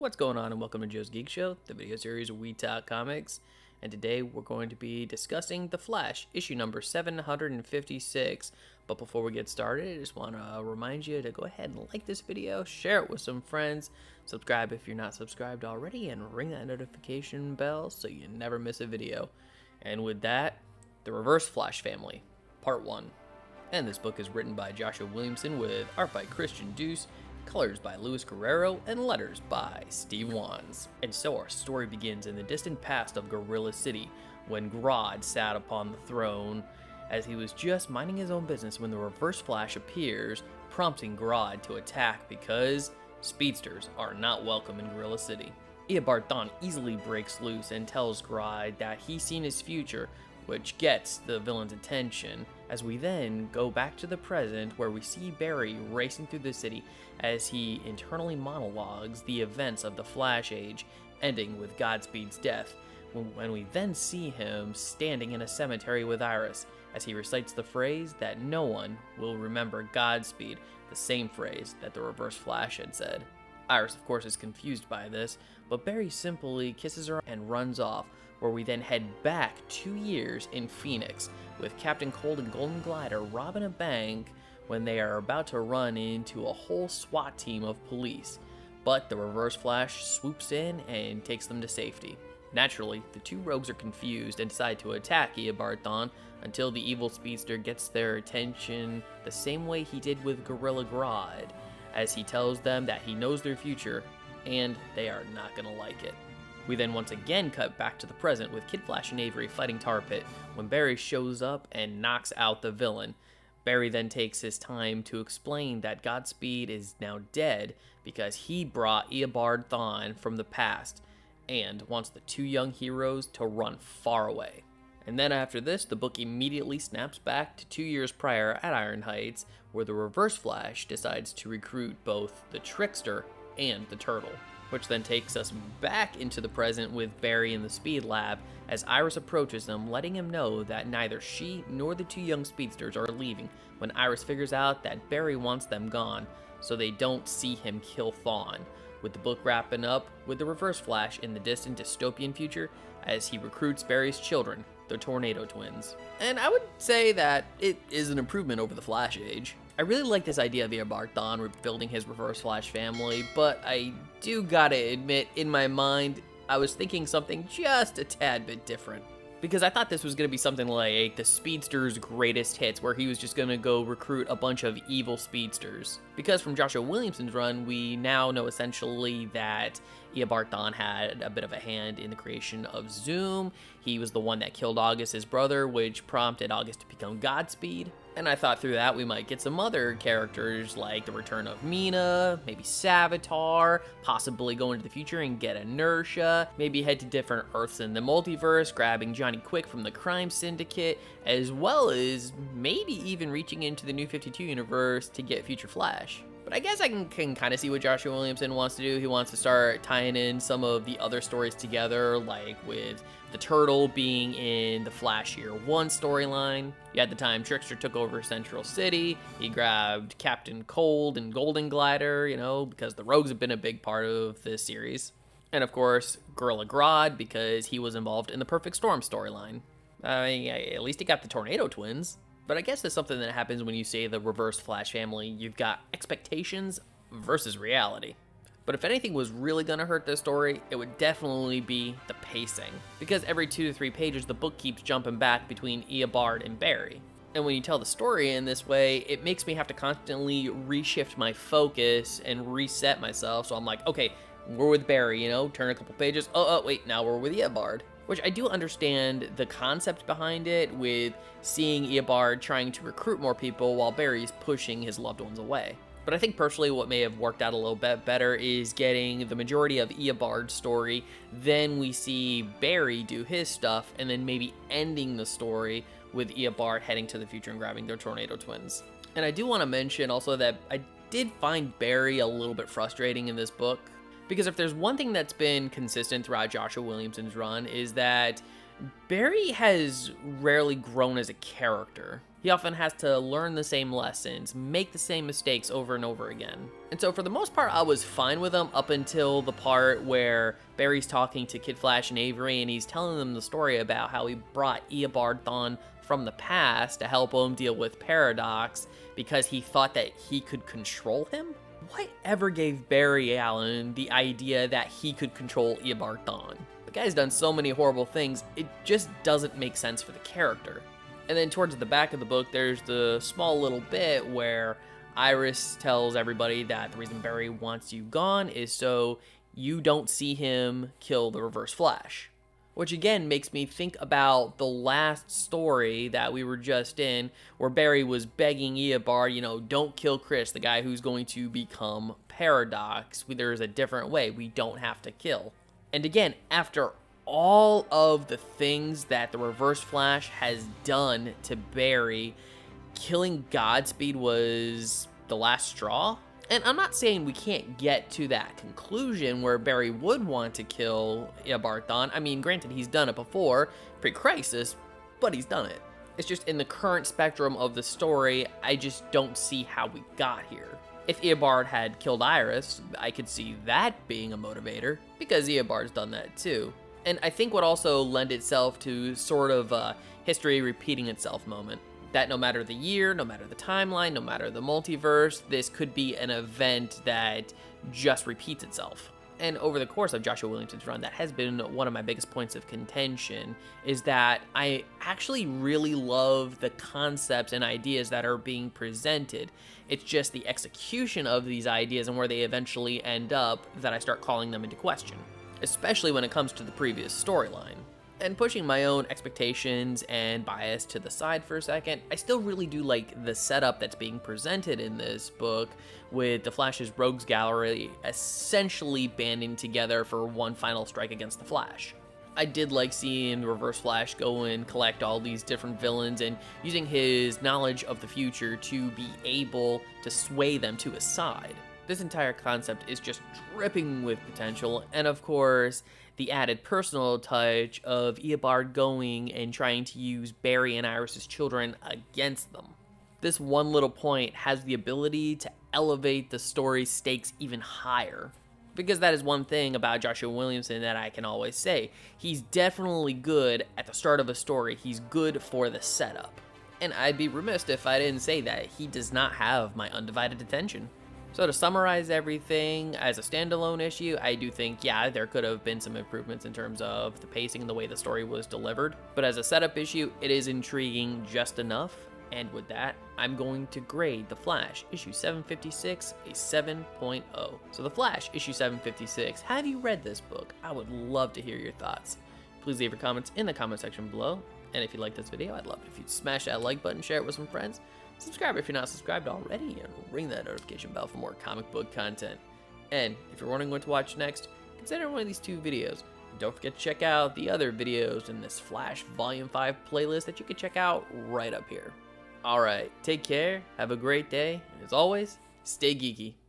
What's going on, and welcome to Joe's Geek Show, the video series where we talk comics. And today we're going to be discussing The Flash, issue number 756. But before we get started, I just want to remind you to go ahead and like this video, share it with some friends, subscribe if you're not subscribed already, and ring that notification bell so you never miss a video. And with that, The Reverse Flash Family, Part 1. And this book is written by Joshua Williamson with art by Christian Deuce, colors by Luis Guerrero, and letters by Steve Wands. And so our story begins in the distant past of Gorilla City, when Grodd sat upon the throne, as he was just minding his own business when the Reverse Flash appears, prompting Grodd to attack because speedsters are not welcome in Gorilla City. Eobard Thawne easily breaks loose and tells Grodd that he's seen his future, which gets the villain's attention, as we then go back to the present where we see Barry racing through the city as he internally monologues the events of the Flash Age, ending with Godspeed's death, when we then see him standing in a cemetery with Iris, as he recites the phrase that no one will remember Godspeed, the same phrase that the Reverse Flash had said. Iris, of course, is confused by this, but Barry simply kisses her and runs off, where we then head back 2 years in Phoenix, with Captain Cold and Golden Glider robbing a bank when they are about to run into a whole SWAT team of police. But the Reverse Flash swoops in and takes them to safety. Naturally, the two rogues are confused and decide to attack Eobard Thawne until the evil speedster gets their attention the same way he did with Gorilla Grodd, as he tells them that he knows their future, and they are not gonna like it. We then once again cut back to the present with Kid Flash and Avery fighting Tar Pit when Barry shows up and knocks out the villain. Barry then takes his time to explain that Godspeed is now dead because he brought Eobard Thawne from the past and wants the two young heroes to run far away. And then after this, the book immediately snaps back to 2 years prior at Iron Heights, where the Reverse Flash decides to recruit both the Trickster and the Turtle, which then takes us back into the present with Barry in the Speed Lab as Iris approaches them, letting him know that neither she nor the two young speedsters are leaving, when Iris figures out that Barry wants them gone so they don't see him kill Thawne, with the book wrapping up with the Reverse Flash in the distant dystopian future as he recruits Barry's children, the Tornado Twins. And I would say that it is an improvement over the Flash Age. I really like this idea of Eobard Thawne rebuilding his Reverse Flash family, but I do gotta admit, in my mind, I was thinking something just a tad bit different. Because I thought this was gonna be something like the Speedster's Greatest Hits, where he was just gonna go recruit a bunch of evil speedsters. Because from Joshua Williamson's run, we now know essentially that Eobard Thawne had a bit of a hand in the creation of Zoom. He was the one that killed August, his brother, which prompted August to become Godspeed. And I thought through that we might get some other characters like the return of Mina, maybe Savitar, possibly go into the future and get Inertia, maybe head to different Earths in the multiverse, grabbing Johnny Quick from the Crime Syndicate, as well as maybe even reaching into the New 52 universe to get Future Flash. But I guess I can kind of see what Joshua Williamson wants to do. He wants to start tying in some of the other stories together, like with the Turtle being in the Flash Year 1 storyline. At the time Trickster took over Central City, he grabbed Captain Cold and Golden Glider, because the Rogues have been a big part of this series. And of course, Gorilla Grodd, because he was involved in the Perfect Storm storyline. I mean, at least he got the Tornado Twins. But I guess that's something that happens when you say the Reverse Flash family. You've got expectations versus reality. But if anything was really gonna hurt this story, it would definitely be the pacing. Because every 2 to 3 pages, the book keeps jumping back between Eobard and Barry. And when you tell the story in this way, it makes me have to constantly reshift my focus and reset myself. So I'm like, okay, we're with Barry, turn a couple pages. Oh, wait, now we're with Eobard. Which I do understand the concept behind it, with seeing Eobard trying to recruit more people while Barry's pushing his loved ones away. But I think personally what may have worked out a little bit better is getting the majority of Eobard's story, then we see Barry do his stuff, and then maybe ending the story with Eobard heading to the future and grabbing their Tornado Twins. And I do want to mention also that I did find Barry a little bit frustrating in this book. Because if there's one thing that's been consistent throughout Joshua Williamson's run, is that Barry has rarely grown as a character. He often has to learn the same lessons, make the same mistakes over and over again. And so for the most part, I was fine with him up until the part where Barry's talking to Kid Flash and Avery, and he's telling them the story about how he brought Eobard Thawne from the past to help him deal with Paradox because he thought that he could control him. Whatever gave Barry Allen the idea that he could control Eobard Thawne? The guy's done so many horrible things, it just doesn't make sense for the character. And then towards the back of the book, there's the small little bit where Iris tells everybody that the reason Barry wants you gone is so you don't see him kill the Reverse Flash. Which again makes me think about the last story that we were just in, where Barry was begging Eobard, don't kill Chris, the guy who's going to become Paradox. There's a different way. We don't have to kill. And again, after all of the things that the Reverse Flash has done to Barry, killing Godspeed was the last straw. And I'm not saying we can't get to that conclusion where Barry would want to kill Eobard Thawne. I mean, granted, he's done it before, pre-Crisis, but he's done it. It's just in the current spectrum of the story, I just don't see how we got here. If Eobard had killed Iris, I could see that being a motivator, because Eobard's done that too. And I think what also lend itself to sort of a history repeating itself moment. That no matter the year, no matter the timeline, no matter the multiverse, this could be an event that just repeats itself. And over the course of Joshua Williamson's run, that has been one of my biggest points of contention, is that I actually really love the concepts and ideas that are being presented. It's just the execution of these ideas and where they eventually end up that I start calling them into question, especially when it comes to the previous storyline. And pushing my own expectations and bias to the side for a second, I still really do like the setup that's being presented in this book, with the Flash's Rogues Gallery essentially banding together for one final strike against the Flash. I did like seeing Reverse Flash go and collect all these different villains and using his knowledge of the future to be able to sway them to his side. This entire concept is just dripping with potential, and of course, the added personal touch of Eobard going and trying to use Barry and Iris's children against them. This one little point has the ability to elevate the story's stakes even higher. Because that is one thing about Joshua Williamson that I can always say. He's definitely good at the start of a story. He's good for the setup. And I'd be remiss if I didn't say that he does not have my undivided attention. So to summarize everything, as a standalone issue, I do think, yeah, there could have been some improvements in terms of the pacing and the way the story was delivered. But as a setup issue, it is intriguing just enough. And with that, I'm going to grade The Flash, issue 756, a 7.0. So The Flash, issue 756, have you read this book? I would love to hear your thoughts. Please leave your comments in the comment section below. And if you like this video, I'd love it if you'd smash that like button, share it with some friends. Subscribe if you're not subscribed already, and ring that notification bell for more comic book content. And if you're wondering what to watch next, consider one of these two videos. And don't forget to check out the other videos in this Flash Volume 5 playlist that you can check out right up here. Alright, take care, have a great day, and as always, stay geeky.